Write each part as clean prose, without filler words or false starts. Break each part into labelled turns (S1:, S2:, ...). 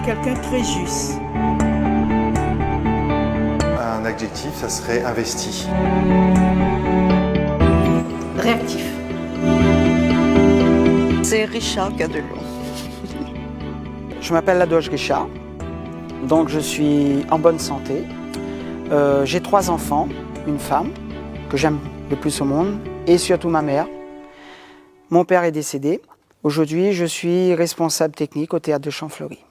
S1: quelqu'un très juste.
S2: Un adjectif, ça serait investi.
S3: Réactif.
S4: C'est Richard Cadelon.
S5: Je m'appelle Ladoche Richard, donc je suis en bonne santé. J'ai 3 enfants, une femme que j'aime le plus au monde et surtout ma mère. Mon père est décédé. Aujourd'hui, je suis responsable technique au théâtre de Champfleury.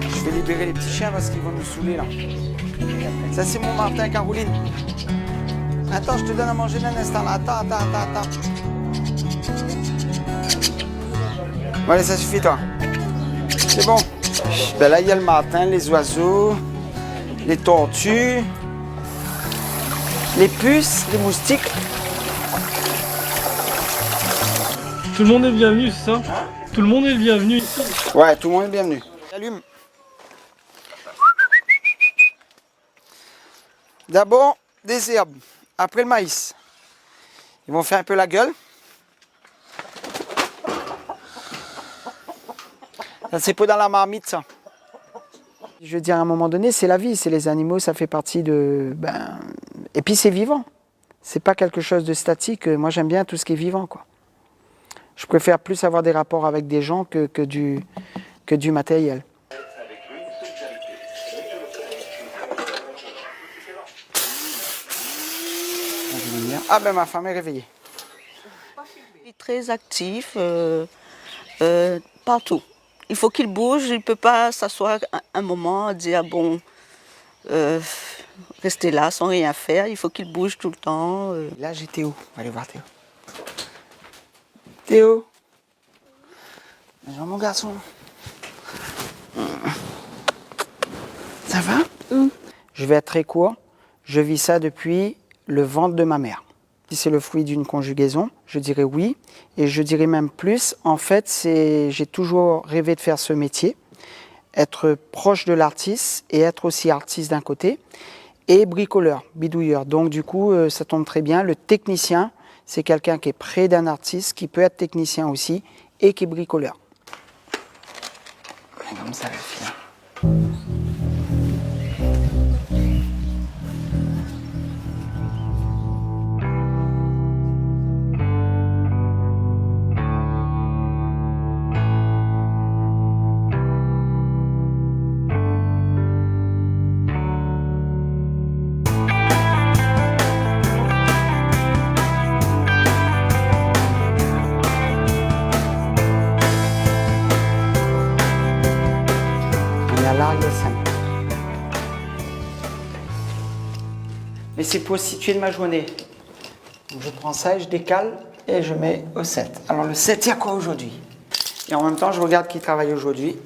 S5: Je vais libérer les petits chiens parce qu'ils vont nous saouler là. Ça c'est mon Martin, Caroline. Attends, je te donne à manger d'un instant là. Attends. Bon, allez, ça suffit toi. C'est bon. Ben là, il y a le Martin, les oiseaux, les tortues, les puces, les moustiques.
S6: Tout le monde est bienvenu, c'est ça? Tout le monde est le bienvenu ici.
S5: Ouais, tout le monde est bienvenu. Allume. D'abord, des herbes. Après le maïs. Ils vont faire un peu la gueule. Ça, c'est pas dans la marmite, ça. Je veux dire, à un moment donné, c'est la vie, c'est les animaux, ça fait partie de... Et puis, c'est vivant. C'est pas quelque chose de statique. Moi, j'aime bien tout ce qui est vivant, quoi. Je préfère plus avoir des rapports avec des gens que du matériel. Ah ben, ma femme est réveillée.
S4: Il est très actif partout. Il faut qu'il bouge, il ne peut pas s'asseoir un moment et dire bon, rester là sans rien faire. Il faut qu'il bouge tout le temps.
S5: Là, j'ai Théo. On va aller voir Théo. Théo. Bonjour mon garçon. Ça va? Je vais être très court. Je vis ça depuis le ventre de ma mère. Si c'est le fruit d'une conjugaison, je dirais oui. Et je dirais même plus, en fait, j'ai toujours rêvé de faire ce métier, être proche de l'artiste et être aussi artiste d'un côté, et bricoleur, bidouilleur. Donc du coup, ça tombe très bien. Le technicien, c'est quelqu'un qui est près d'un artiste, qui peut être technicien aussi, et qui est bricoleur. Comme ça, la fille. Mais c'est pour situer de ma journée. Donc je prends ça et je décale et je mets au 7. Alors le 7, il y a quoi aujourd'hui? Et en même temps, je regarde qui travaille aujourd'hui.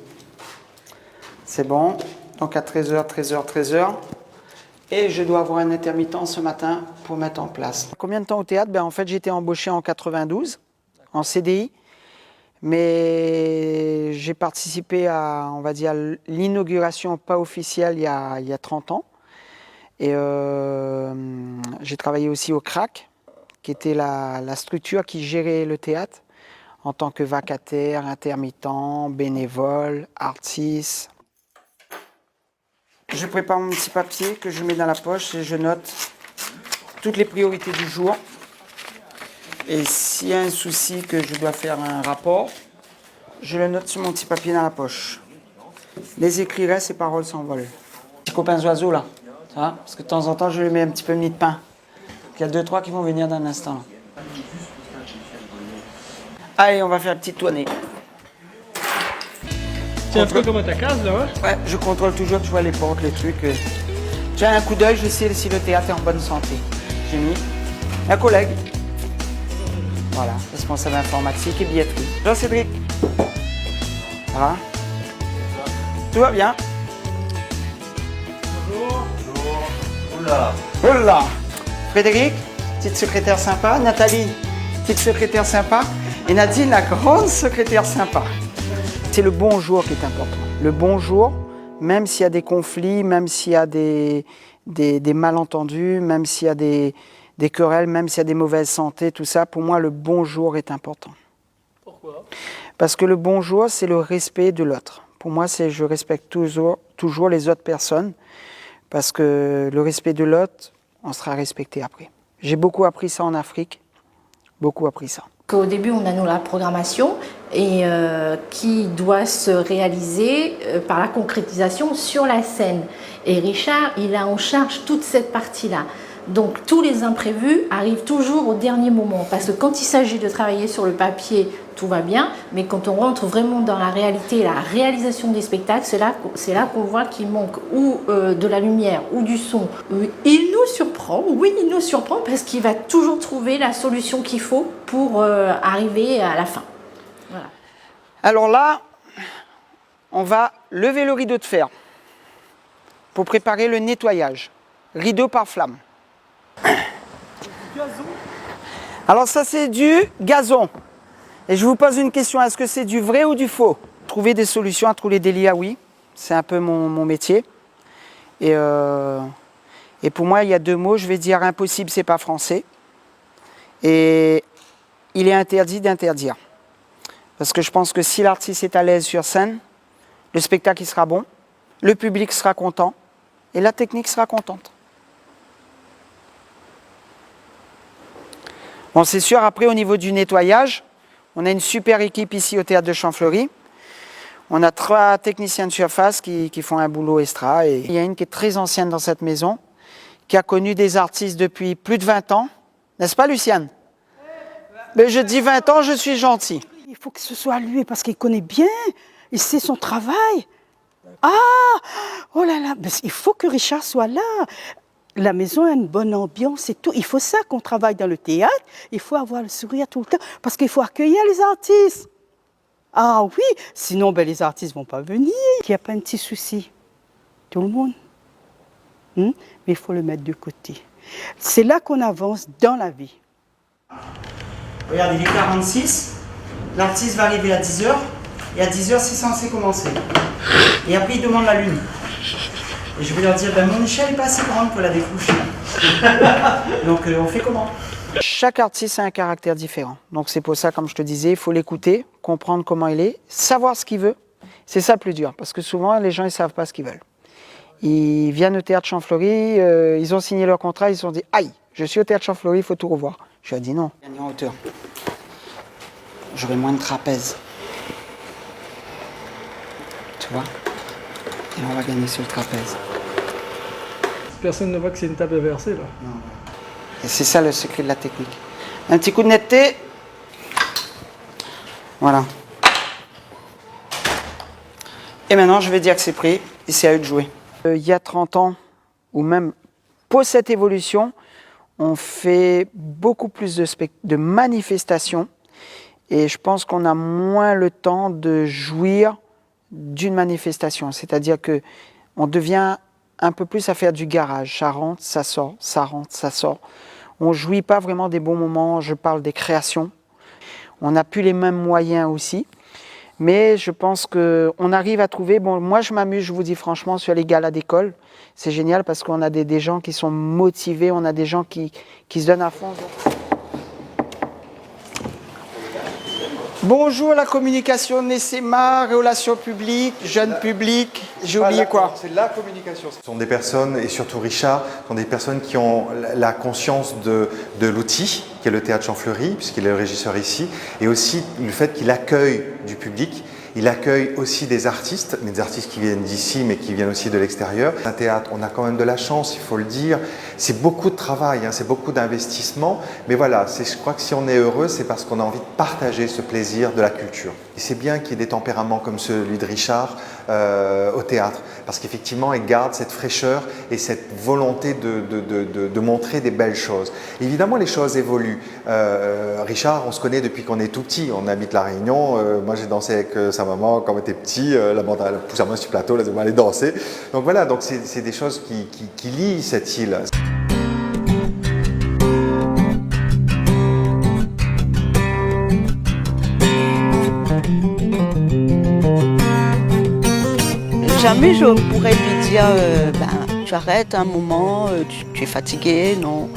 S5: C'est bon. Donc à 13h, 13h, 13h. Et je dois avoir un intermittent ce matin pour mettre en place. Combien de temps au théâtre? En fait, j'ai été embauché en 92, en CDI. Mais j'ai participé à, on va dire, l'inauguration pas officielle il y a 30 ans. Et j'ai travaillé aussi au CRAC, qui était la structure qui gérait le théâtre en tant que vacataire, intermittent, bénévole, artiste. Je prépare mon petit papier que je mets dans la poche et je note toutes les priorités du jour. Et s'il y a un souci que je dois faire un rapport, je le note sur mon petit papier dans la poche. Les écrits restent, ces paroles s'envolent. Petits copains oiseaux là, ça va? Parce que de temps en temps je lui mets un petit peu de mie de pain. Il y a 2-3 qui vont venir dans un instant. Allez, on va faire une petite tournée.
S6: C'est un peu comme à ta case là, ouais?
S5: Ouais, je contrôle toujours, tu vois, les portes, les trucs. J'ai un coup d'œil, je sais si le théâtre est en bonne santé. J'ai mis un collègue. Voilà, responsable informatique et billetterie. Jean-Cédric. Ça va? Tout va bien?
S2: Bonjour. Oula.
S5: Oula. Frédéric, petite secrétaire sympa. Nathalie, petite secrétaire sympa. Et Nadine, la grande secrétaire sympa. C'est le bonjour qui est important. Le bonjour, même s'il y a des conflits, même s'il y a des malentendus, même s'il y a des querelles, même s'il y a des mauvaises santé, tout ça, pour moi, le bonjour est important.
S6: Pourquoi?
S5: Parce que le bonjour, c'est le respect de l'autre. Pour moi, c'est je respecte toujours les autres personnes. Parce que le respect de l'autre, on sera respecté après. J'ai beaucoup appris ça en Afrique. Beaucoup appris ça.
S1: Au début, on a nous la programmation et qui doit se réaliser par la concrétisation sur la scène. Et Richard, il a en charge toute cette partie-là. Donc tous les imprévus arrivent toujours au dernier moment. Parce que quand il s'agit de travailler sur le papier, tout va bien. Mais quand on rentre vraiment dans la réalité, la réalisation des spectacles, c'est là qu'on voit qu'il manque ou de la lumière ou du son. Il nous surprend, oui, il nous surprend parce qu'il va toujours trouver la solution qu'il faut pour arriver à la fin. Voilà.
S5: Alors là, on va lever le rideau de fer pour préparer le nettoyage. Rideau par flamme. Alors ça c'est du gazon. Et je vous pose une question, est-ce que c'est du vrai ou du faux? Trouver des solutions à tous les délires, oui. C'est un peu mon métier. Et pour moi, il y a deux mots, je vais dire impossible, c'est pas français. Et il est interdit d'interdire. Parce que je pense que si l'artiste est à l'aise sur scène, le spectacle il sera bon, le public sera content et la technique sera contente. Bon, c'est sûr, après au niveau du nettoyage, on a une super équipe ici au Théâtre de Champfleury. On a 3 techniciens de surface qui font un boulot extra. Et il y a une qui est très ancienne dans cette maison, qui a connu des artistes depuis plus de 20 ans. N'est-ce pas, Luciane? Mais je dis 20 ans, je suis gentil.
S3: Il faut que ce soit lui parce qu'il connaît bien, il sait son travail. Ah, oh là là, mais il faut que Richard soit là. La maison a une bonne ambiance et tout. Il faut ça qu'on travaille dans le théâtre. Il faut avoir le sourire tout le temps parce qu'il faut accueillir les artistes. Ah oui, sinon ben, les artistes ne vont pas venir. Il n'y a pas un petit souci. Tout le monde. Mais il faut le mettre de côté. C'est là qu'on avance dans la vie.
S5: Regarde, il est 46. L'artiste va arriver à 10h. Et à 10h, c'est censé commencer. Et après, il demande la lune. Et je vais leur dire, ben, mon échelle n'est pas assez grande pour la découcher. Donc on fait comment? Chaque artiste a un caractère différent. Donc c'est pour ça, comme je te disais, il faut l'écouter, comprendre comment il est, savoir ce qu'il veut. C'est ça le plus dur, parce que souvent les gens ne savent pas ce qu'ils veulent. Ils viennent au Théâtre Champfleury, ils ont signé leur contrat, ils se sont dit, aïe, je suis au Théâtre Champfleury, il faut tout revoir. Je lui ai dit non. Gagner en hauteur. J'aurai moins de trapèze. Tu vois? Et on va gagner sur le trapèze.
S6: Personne ne voit que c'est une table inversée là.
S5: Non. Et c'est ça le secret de la technique. Un petit coup de netteté. Voilà. Et maintenant, je vais dire que c'est pris et c'est à eux de jouer. Il y a 30 ans, ou même pour cette évolution, on fait beaucoup plus de manifestations et je pense qu'on a moins le temps de jouir d'une manifestation. C'est-à-dire qu'on devient un peu plus à faire du garage. Ça rentre, ça sort, ça rentre, ça sort. On ne jouit pas vraiment des bons moments, je parle des créations. On n'a plus les mêmes moyens aussi. Mais je pense qu'on arrive à trouver... Bon, moi, je m'amuse, je vous dis franchement, sur les galas d'école. C'est génial parce qu'on a des gens qui sont motivés, on a des gens qui se donnent à fond. Bonjour, la communication NESEMA, relations publiques, jeunes publics, j'ai oublié quoi?
S2: C'est la communication. Ce sont des personnes, et surtout Richard, sont des personnes qui ont la conscience de l'outil, qui est le Théâtre Champfleury, puisqu'il est le régisseur ici, et aussi le fait qu'il accueille du public. Il accueille aussi des artistes, mais des artistes qui viennent d'ici, mais qui viennent aussi de l'extérieur. Un théâtre, on a quand même de la chance, il faut le dire. C'est beaucoup de travail, hein, c'est beaucoup d'investissement. Mais voilà, je crois que si on est heureux, c'est parce qu'on a envie de partager ce plaisir de la culture. Et c'est bien qu'il y ait des tempéraments comme celui de Richard au théâtre, parce qu'effectivement, il garde cette fraîcheur et cette volonté de montrer des belles choses. Évidemment, les choses évoluent. Richard, on se connaît depuis qu'on est tout petit. On habite La Réunion. Moi, j'ai dansé avec sa maman quand on était petit. La bande elle pousse à moi sur le plateau, là, on va aller danser. Donc voilà, donc c'est des choses qui lient cette île.
S4: Jamais je pourrais lui dire tu arrêtes un moment, tu es fatigué, non.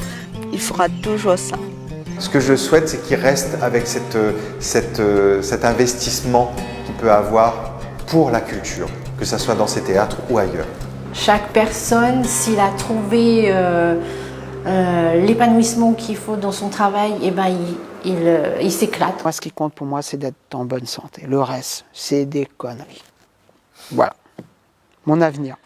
S4: Il fera toujours ça.
S2: Ce que je souhaite, c'est qu'il reste avec cet investissement qu'il peut avoir pour la culture, que ce soit dans ces théâtres ou ailleurs.
S1: Chaque personne, s'il a trouvé l'épanouissement qu'il faut dans son travail, eh ben, il s'éclate.
S5: Moi, ce qui compte pour moi, c'est d'être en bonne santé. Le reste, c'est des conneries. Voilà. Mon avenir.